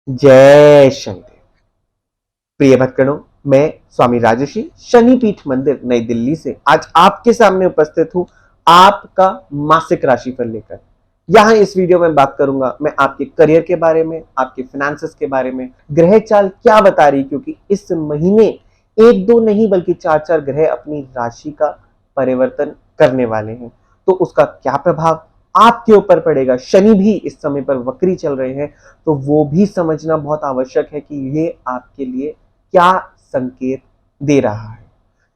जय शनिदेव। प्रिय भक्तगणों, मैं स्वामी राजर्षि शनिपीठ मंदिर नई दिल्ली से आज आपके सामने उपस्थित हूं आपका मासिक राशिफल लेकर। यहां इस वीडियो में बात करूंगा मैं आपके करियर के बारे में, आपके फाइनेंसेस के बारे में, ग्रह चाल क्या बता रही, क्योंकि इस महीने एक दो नहीं बल्कि चार चार ग्रह अपनी राशि का परिवर्तन करने वाले हैं। तो उसका क्या प्रभाव आपके ऊपर पड़ेगा। शनि भी इस समय पर वक्री चल रहे हैं, तो वो भी समझना बहुत आवश्यक है कि ये आपके लिए क्या संकेत दे रहा है।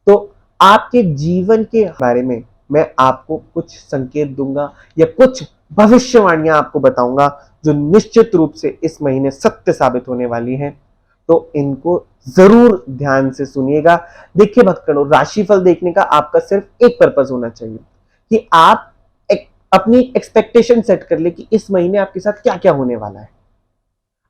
तो आपके जीवन के बारे में मैं आपको कुछ संकेत दूंगा या कुछ भविष्यवाणियां आपको बताऊंगा जो निश्चित रूप से इस महीने सत्य साबित होने वाली हैं। तो इनको जरूर ध्यान से सुनिएगा। देखिए भक्तों, राशिफल देखने का आपका सिर्फ एक पर्पस होना चाहिए कि आप अपनी एक्सपेक्टेशन सेट कर ले कि इस महीने आपके साथ क्या क्या होने वाला है,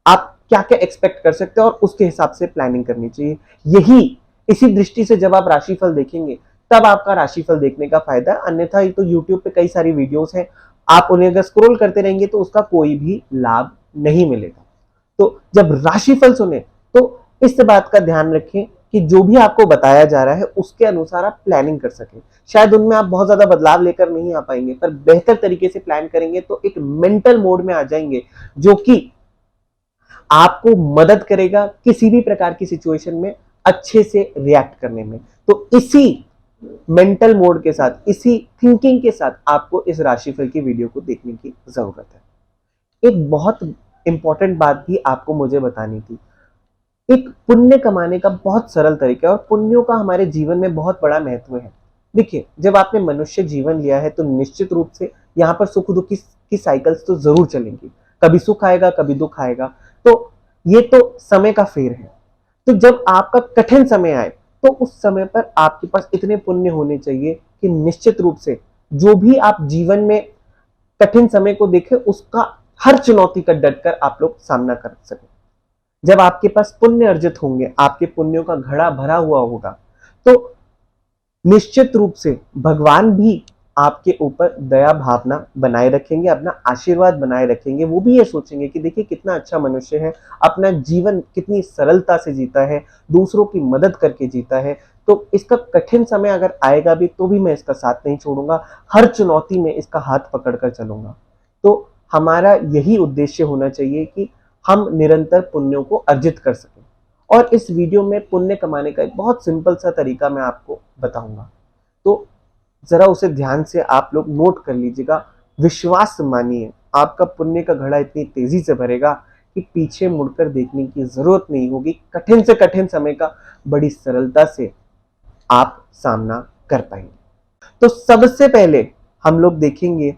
आप क्या क्या एक्सपेक्ट कर सकते हैं और उसके हिसाब से प्लानिंग करनी चाहिए। यही इसी दृष्टि से जब आप राशिफल देखेंगे तब आपका राशिफल देखने का फायदा है। अन्यथा ये तो यूट्यूब पे कई सारी वीडियोस हैं, आप उन्हें अगर स्क्रॉल करते रहेंगे तो उसका कोई भी लाभ नहीं मिलेगा। तो जब राशिफल सुने तो इस बात का ध्यान रखें कि जो भी आपको बताया जा रहा है उसके अनुसार आप प्लानिंग कर सकें। शायद उनमें आप बहुत ज्यादा बदलाव लेकर नहीं आ पाएंगे, पर बेहतर तरीके से प्लान करेंगे तो एक मेंटल मोड में आ जाएंगे जो कि आपको मदद करेगा किसी भी प्रकार की सिचुएशन में अच्छे से रिएक्ट करने में। तो इसी मेंटल मोड के साथ, इसी थिंकिंग के साथ आपको इस राशिफल की वीडियो को देखने की जरूरत है। एक बहुत इंपॉर्टेंट बात भी आपको मुझे बतानी थी। एक पुण्य कमाने का बहुत सरल तरीका है और पुण्यों का हमारे जीवन में बहुत बड़ा महत्व है। देखिए, जब आपने मनुष्य जीवन लिया है तो निश्चित रूप से यहाँ पर सुख दुख की साइकिल्स तो जरूर चलेंगी। कभी सुख आएगा, कभी दुख आएगा। तो ये तो समय का फेर है। तो जब आपका कठिन समय आए तो उस समय पर आपके पास इतने पुण्य होने चाहिए कि निश्चित रूप से जो भी आप जीवन में कठिन समय को देखें उसका हर चुनौती का डटकर आप लोग सामना कर सकें। जब आपके पास पुण्य अर्जित होंगे, आपके पुण्यों का घड़ा भरा हुआ होगा, तो निश्चित रूप से भगवान भी आपके ऊपर दया भावना बनाए रखेंगे, अपना आशीर्वाद बनाए रखेंगे। वो भी ये सोचेंगे कि देखिए कितना अच्छा मनुष्य है, अपना जीवन कितनी सरलता से जीता है, दूसरों की मदद करके जीता है। तो इसका कठिन समय अगर आएगा भी तो भी मैं इसका साथ नहीं छोड़ूंगा, हर चुनौती में इसका हाथ पकड़कर चलूंगा। तो हमारा यही उद्देश्य होना चाहिए कि हम निरंतर पुण्यों को अर्जित कर सकें। और इस वीडियो में पुण्य कमाने का एक बहुत सिंपल सा तरीका मैं आपको बताऊंगा, तो जरा उसे ध्यान से आप लोग नोट कर लीजिएगा। विश्वास मानिए, आपका पुण्य का घड़ा इतनी तेजी से भरेगा कि पीछे मुड़कर देखने की जरूरत नहीं होगी। कठिन से कठिन समय का बड़ी सरलता से आप सामना कर पाएंगे। तो सबसे पहले हम लोग देखेंगे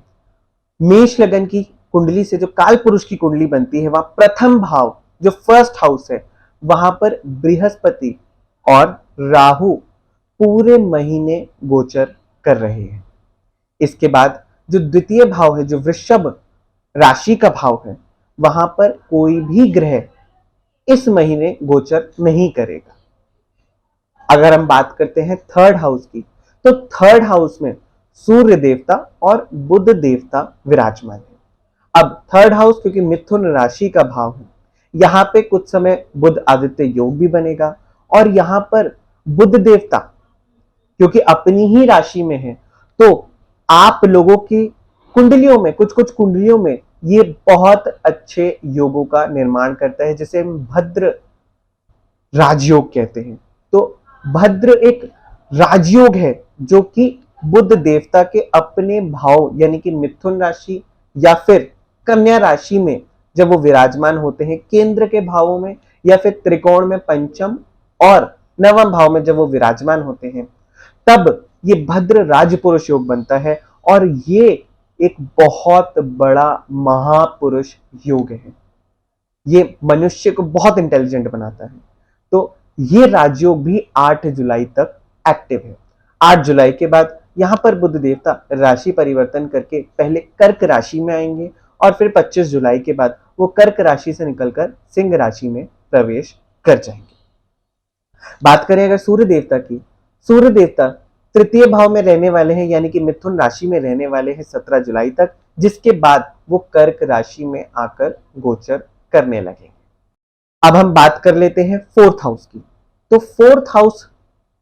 मेष लगन की कुंडली से जो काल पुरुष की कुंडली बनती है, वह प्रथम भाव जो फर्स्ट हाउस है वहां पर बृहस्पति और राहु पूरे महीने गोचर कर रहे हैं। इसके बाद जो द्वितीय भाव है, जो वृषभ राशि का भाव है, वहां पर कोई भी ग्रह इस महीने गोचर नहीं करेगा। अगर हम बात करते हैं थर्ड हाउस की, तो थर्ड हाउस में सूर्य देवता और बुध देवता विराजमान है। अब थर्ड हाउस क्योंकि मिथुन राशि का भाव है, यहां पे कुछ समय बुध आदित्य योग भी बनेगा और यहां पर बुध देवता क्योंकि अपनी ही राशि में है, तो आप लोगों की कुंडलियों में, कुछ कुछ कुंडलियों में ये बहुत अच्छे योगों का निर्माण करता है, जिसे हम भद्र राजयोग कहते हैं। तो भद्र एक राजयोग है जो कि बुध देवता के अपने भाव यानी कि मिथुन राशि या फिर कन्या राशि में जब वो विराजमान होते हैं, केंद्र के भावों में या फिर त्रिकोण में पंचम और नवम भाव में जब वो विराजमान होते हैं, तब ये भद्र राजपुरुष योग बनता है और ये एक बहुत बड़ा महापुरुष योग है। ये मनुष्य को बहुत इंटेलिजेंट बनाता है। तो ये राजयोग भी 8 जुलाई तक एक्टिव है। 8 जुलाई के बाद यहां पर बुध देवता राशि परिवर्तन करके पहले कर्क राशि में आएंगे और फिर 25 जुलाई के बाद वो कर्क राशि से निकलकर सिंह राशि में प्रवेश कर जाएंगे। बात करें अगर सूर्य देवता की, सूर्य देवता तृतीय भाव में रहने वाले हैं यानी कि मिथुन राशि में रहने वाले हैं 17 जुलाई तक, जिसके बाद वो कर्क राशि में आकर गोचर करने लगेंगे। अब हम बात कर लेते हैं फोर्थ हाउस की। तो फोर्थ हाउस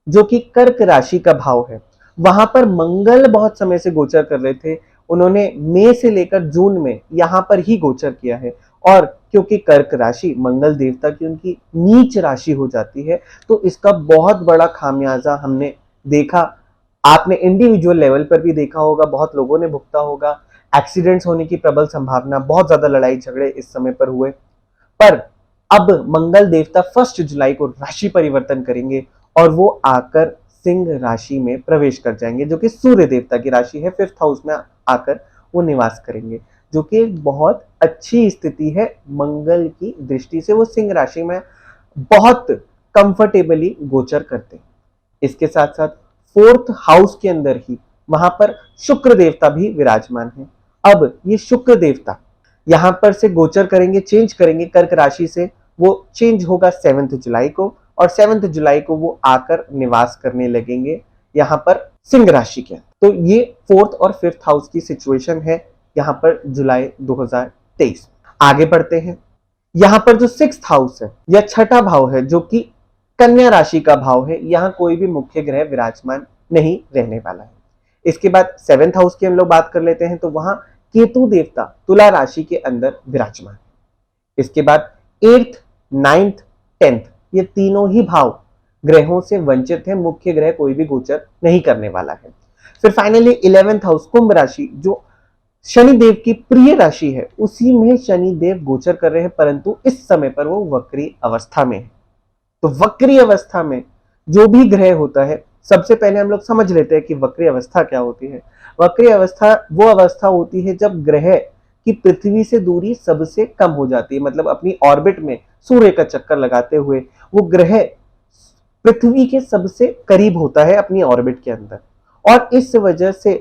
जो कि कर्क राशि का भाव है, वहां पर मंगल बहुत समय से गोचर कर रहे थे। उन्होंने मई से लेकर जून में यहां पर ही गोचर किया है, और क्योंकि कर्क राशि मंगल देवता की उनकी नीच राशि हो जाती है, तो इसका बहुत बड़ा खामियाजा हमने देखा। आपने इंडिविजुअल लेवल पर भी देखा होगा, बहुत लोगों ने भुगता होगा। एक्सीडेंट्स होने की प्रबल संभावना, बहुत ज्यादा लड़ाई झगड़े इस समय पर हुए। पर अब मंगल देवता 1 जुलाई को राशि परिवर्तन करेंगे और वो आकर सिंह राशि में प्रवेश कर जाएंगे, जो कि सूर्य देवता की राशि है। 5th हाउस में आकर वो निवास करेंगे, जो कि एक बहुत अच्छी स्थिति है मंगल की दृष्टि से। वो सिंह राशि में बहुत कंफर्टेबली गोचर करते हैं। इसके साथ साथ 4th हाउस के अंदर ही वहां पर शुक्र देवता भी विराजमान है। अब ये शुक्र देवता यहां पर से गोचर करेंगे, चेंज करेंगे कर्क राशि से। वो चेंज होगा 7 जुलाई को, और 7 जुलाई को वो आकर निवास करने लगेंगे यहां पर सिंह राशि के। तो ये 4th और 5th हाउस की सिचुएशन है यहां पर जुलाई 2023। आगे बढ़ते हैं। यहां पर जो 6th हाउस है या छठा भाव है, जो कि कन्या राशि का भाव है, यहां कोई भी मुख्य ग्रह विराजमान नहीं रहने वाला है। इसके बाद 7th हाउस की हम लोग बात कर लेते हैं, तो वहां केतु देवता तुला राशि के अंदर विराजमान। इसके बाद 8th, 9th, 10th ये तीनों ही भाव ग्रहों से वंचित है, मुख्य ग्रह कोई भी गोचर नहीं करने वाला है। फिर फाइनली 11th हाउस कुंभ राशि, जो शनिदेव की प्रिय राशि है, उसी में शनिदेव गोचर कर रहे हैं, परंतु इस समय पर वो वक्री अवस्था में है। तो वक्री अवस्था में जो भी ग्रह होता है, सबसे पहले हम लोग समझ लेते हैं कि वक्री अवस्था क्या होती है। वक्री अवस्था वो अवस्था होती है जब ग्रह की पृथ्वी से दूरी सबसे कम हो जाती है, मतलब अपनी ऑर्बिट में सूर्य का चक्कर लगाते हुए वो ग्रह पृथ्वी के सबसे करीब होता है अपनी ऑर्बिट के अंदर। और इस वजह से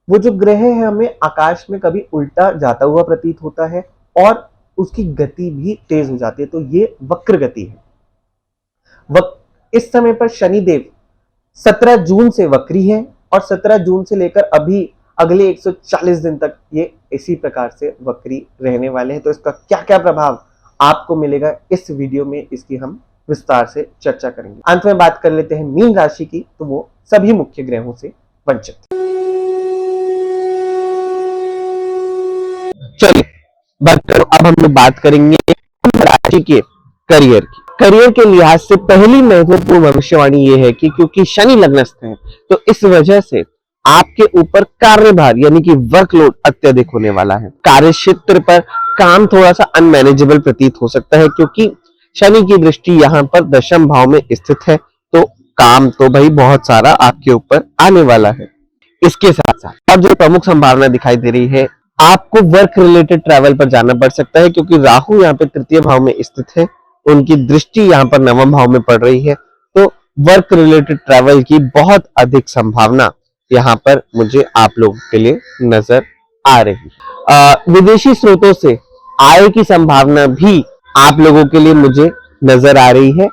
वो जो ग्रह है हमें आकाश में कभी उल्टा जाता हुआ प्रतीत होता है, और उसकी गति भी तेज हो जाती है। तो ये वक्र गति है। इस समय पर शनिदेव 17 जून से वक्री है, और 17 जून से लेकर अभी अगले 140 दिन तक ये इसी प्रकार से वक्री रहने वाले हैं। तो इसका क्या क्या प्रभाव आपको मिलेगा इस वीडियो में, इसकी हम विस्तार से चर्चा करेंगे। अंत में बात कर लेते हैं मीन राशि की, तो वो सभी मुख्य ग्रहों से वंचित। चलिए अब हम लोग बात करेंगे राशि के करियर की। करियर के लिहाज से पहली महत्वपूर्ण भविष्यवाणी ये है कि क्योंकि शनि लग्नस्थ है, तो इस वजह से आपके ऊपर कार्यभार यानी कि वर्कलोड अत्यधिक होने वाला है। कार्य क्षेत्र पर काम थोड़ा सा अनमैनेजेबल प्रतीत हो सकता है, क्योंकि शनि की दृष्टि यहाँ पर दशम भाव में स्थित है। तो काम तो भाई बहुत सारा आपके ऊपर आने वाला है। इसके साथ साथ अब जो प्रमुख संभावना दिखाई दे रही है, आपको वर्क रिलेटेड ट्रैवल पर जाना पड़ सकता है, क्योंकि राहु यहाँ पे तृतीय भाव में स्थित है, उनकी दृष्टि यहाँ पर नवम भाव में पड़ रही है। तो वर्क रिलेटेड ट्रैवल की बहुत अधिक संभावना यहाँ पर मुझे आप लोगों के लिए नजर आ रही है। विदेशी स्रोतों से आय की संभावना भी आप लोगों के लिए मुझे नजर आ रही है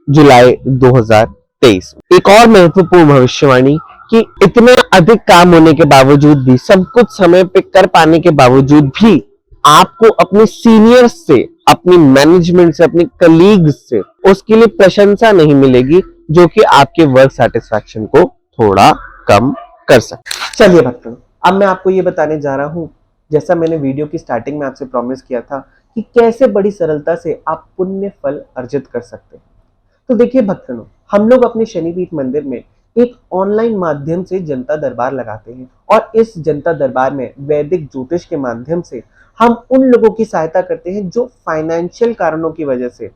जुलाई 2023। एक और महत्वपूर्ण भविष्यवाणी कि इतना अधिक काम होने के बावजूद भी, सब कुछ समय पे कर पाने के बावजूद भी आपको अपने सीनियर्स से, अपनी मैनेजमेंट से, अपने कलीग्स से उसके लिए प्रशंसा नहीं मिलेगी, जो कि आपके वर्क सैटिस्फैक्शन को थोड़ा कम कर सकते। चलिए भक्तों, अब मैं आपको ये बताने जा रहा हूं, जैसा मैंने वीडियो की स्टार्टिंग में आपसे प्रॉमिस किया था कि कैसे बड़ी सरलता से आप पुण्य फल अर्जित कर सकते हैं। तो देखिए भक्तों, हम लोग अपने शनिपीठ मंदिर में एक ऑनलाइन माध्यम से जनता दरबार लगाते हैं, और इस जनता दरबार में वैदिक ज्योतिष के माध्यम से हम उन लोगों की सहायता करते हैं जो फाइनेंशियल कारणों की वजह से,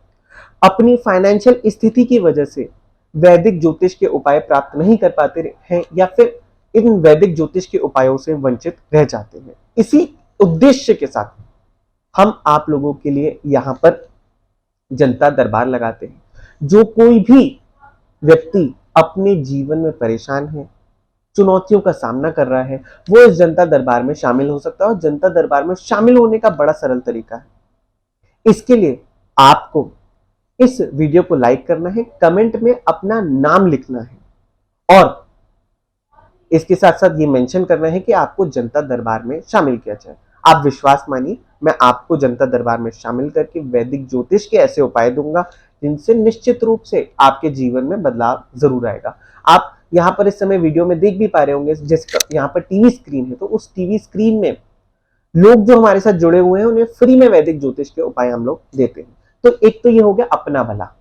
अपनी फाइनेंशियल स्थिति की वजह से वैदिक ज्योतिष के उपाय प्राप्त नहीं कर पाते हैं, या फिर इन वैदिक ज्योतिष के उपायों से वंचित रह जाते हैं। इसी उद्देश्य के साथ हम आप लोगों के लिए यहाँ पर जनता दरबार लगाते हैं। जो कोई भी व्यक्ति अपने जीवन में परेशान है, चुनौतियों का सामना कर रहा है, वो इस जनता दरबार में शामिल हो सकता है। और जनता दरबार में शामिल होने का बड़ा सरल तरीका है। इसके लिए आपको इस वीडियो को लाइक करना है, कमेंट में अपना नाम लिखना है, और इसके साथ साथ ये मेंशन करना है कि आपको जनता दरबार में शामिल किया जाए। आप विश्वास मानिए, मैं आपको जनता दरबार में शामिल करके वैदिक ज्योतिष के ऐसे उपाय दूंगा जिनसे निश्चित रूप से आपके जीवन में बदलाव जरूर आएगा। आप यहाँ पर इस समय वीडियो में देख भी पा रहे होंगे, जैसे यहाँ पर टीवी स्क्रीन है, तो उस टीवी स्क्रीन में लोग जो हमारे साथ जुड़े हुए हैं उन्हें फ्री में वैदिक ज्योतिष के उपाय हम लोग देते हैं। तो एक तो ये हो गया अपना भला।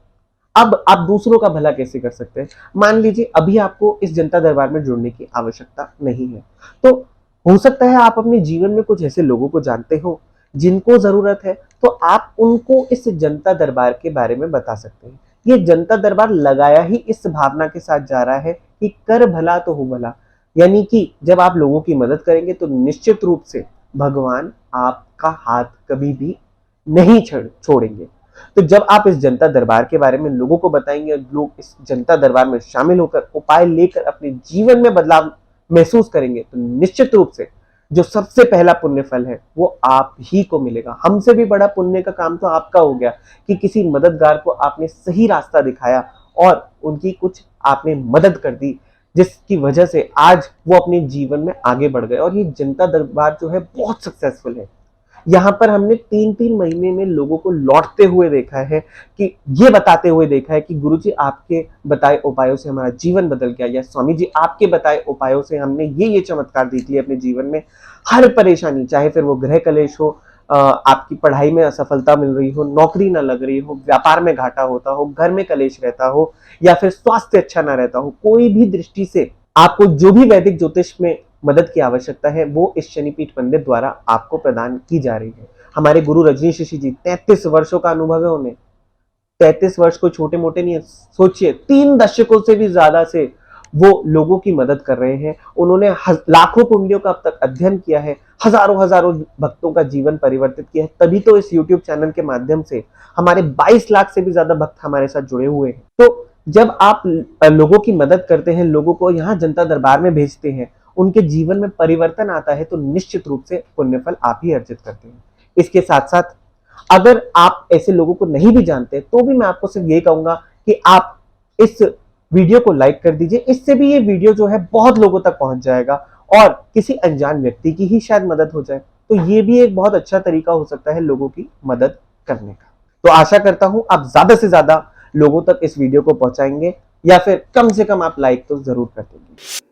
अब आप दूसरों का भला कैसे कर सकते हैं? मान लीजिए अभी आपको इस जनता दरबार में जुड़ने की आवश्यकता नहीं है, तो हो सकता है आप अपने जीवन में कुछ ऐसे लोगों को जानते हो जिनको जरूरत है, तो आप उनको इस जनता दरबार के बारे में बता सकते हैं। ये जनता दरबार लगाया ही इस भावना के साथ जा रहा है कि कर भला तो हो भला, यानी कि जब आप लोगों की मदद करेंगे तो निश्चित रूप से भगवान आपका हाथ कभी भी नहीं छोड़ेंगे। तो जब आप इस जनता दरबार के बारे में लोगों को बताएंगे और लोग इस जनता दरबार में शामिल होकर उपाय लेकर अपने जीवन में बदलाव महसूस करेंगे, तो निश्चित रूप से जो सबसे पहला पुण्य फल है वो आप ही को मिलेगा। हमसे भी बड़ा पुण्य का काम तो आपका हो गया कि किसी मददगार को आपने सही रास्ता दिखाया और उनकी कुछ आपने मदद कर दी, जिसकी वजह से आज वो अपने जीवन में आगे बढ़ गए। और ये जनता दरबार जो है बहुत सक्सेसफुल है। यहाँ पर हमने 3-3 महीने में लोगों को लौटते हुए देखा है, कि ये बताते हुए देखा है कि गुरुजी आपके बताए उपायों से हमारा जीवन बदल गया, या स्वामी जी आपके बताए उपायों से हमने ये चमत्कार देख लिए अपने जीवन में। हर परेशानी, चाहे फिर वो गृह कलेश हो, आपकी पढ़ाई में असफलता मिल रही हो, नौकरी ना लग रही हो, व्यापार में घाटा होता हो, घर में कलेश रहता हो, या फिर स्वास्थ्य अच्छा ना रहता हो, कोई भी दृष्टि से आपको जो भी वैदिक ज्योतिष में मदद की आवश्यकता है वो इस शनिपीठ मंदिर द्वारा आपको प्रदान की जा रही है। हमारे गुरु रजनीश ऋषि जी 33 वर्षों का अनुभव है उन्हें। 33 वर्ष को छोटे मोटे नहीं है, सोचिए 3 दशकों से भी ज्यादा से वो लोगों की मदद कर रहे हैं। उन्होंने लाखों कुंडलियों का अब तक अध्ययन किया है, हजारों हजारों भक्तों का जीवन परिवर्तित किया है, तभी तो इस YouTube चैनल के माध्यम से हमारे 22 लाख से भी ज्यादा भक्त हमारे साथ जुड़े हुए हैं। तो जब आप लोगों की मदद करते हैं, लोगों को यहाँ जनता दरबार में भेजते हैं, उनके जीवन में परिवर्तन आता है, तो निश्चित रूप से पुण्यफल आप ही अर्जित करते हैं। इसके साथ साथ अगर आप ऐसे लोगों को नहीं भी जानते, तो भी मैं आपको सिर्फ ये कहूंगा कि आप इस वीडियो को लाइक कर दीजिए। इससे भी ये वीडियो जो है बहुत लोगों तक पहुंच जाएगा और किसी अनजान व्यक्ति की ही शायद मदद हो जाए। तो ये भी एक बहुत अच्छा तरीका हो सकता है लोगों की मदद करने का। तो आशा करता हूं आप ज्यादा से ज्यादा लोगों तक इस वीडियो को पहुंचाएंगे, या फिर कम से कम आप लाइक तो जरूर कर देंगे।